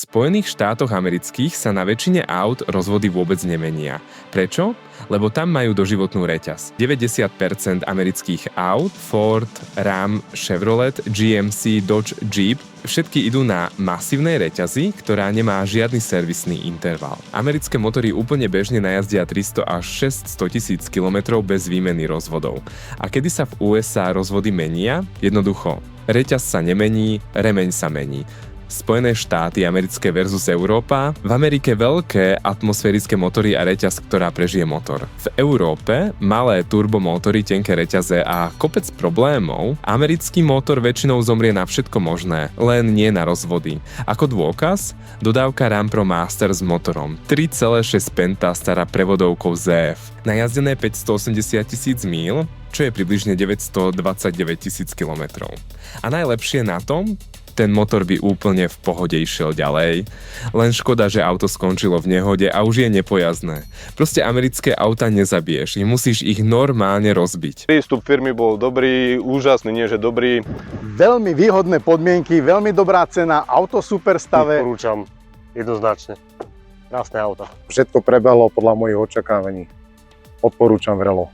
Spojených štátoch amerických sa na väčšine aut rozvody vôbec nemenia. Prečo? Lebo tam majú doživotnú reťaz. 90% amerických aut, Ford, Ram, Chevrolet, GMC, Dodge, Jeep, všetky idú na masívnej reťazi, ktorá nemá žiadny servisný interval. Americké motory úplne bežne najazdia 300 až 600 tisíc kilometrov bez výmeny rozvodov. A kedy sa v USA rozvody menia? Jednoducho. Reťaz sa nemení, remeň sa mení. Spojené štáty americké versus Európa, v Amerike veľké atmosférické motory a reťaz, ktorá prežije motor. V Európe malé turbomotory, tenké reťaze a kopec problémov, americký motor väčšinou zomrie na všetko možné, len nie na rozvody. Ako dôkaz, dodávka Ram Pro Master s motorom 3,6 penta stará prevodovkou ZF, najazdené 580 000 míl, čo je približne 929 000 kilometrov. A najlepšie na tom, ten motor by úplne v pohode išiel ďalej. Len škoda, že auto skončilo v nehode a už je nepojazdné. Proste americké auta nezabiješ, musíš ich normálne rozbiť. Prístup firmy bol dobrý, úžasný, nie že dobrý. Veľmi výhodné podmienky, veľmi dobrá cena, auto v super stave. Odporúčam jednoznačne. Krásne auto. Všetko prebehlo podľa mojich očakávaní. Odporúčam vrelo.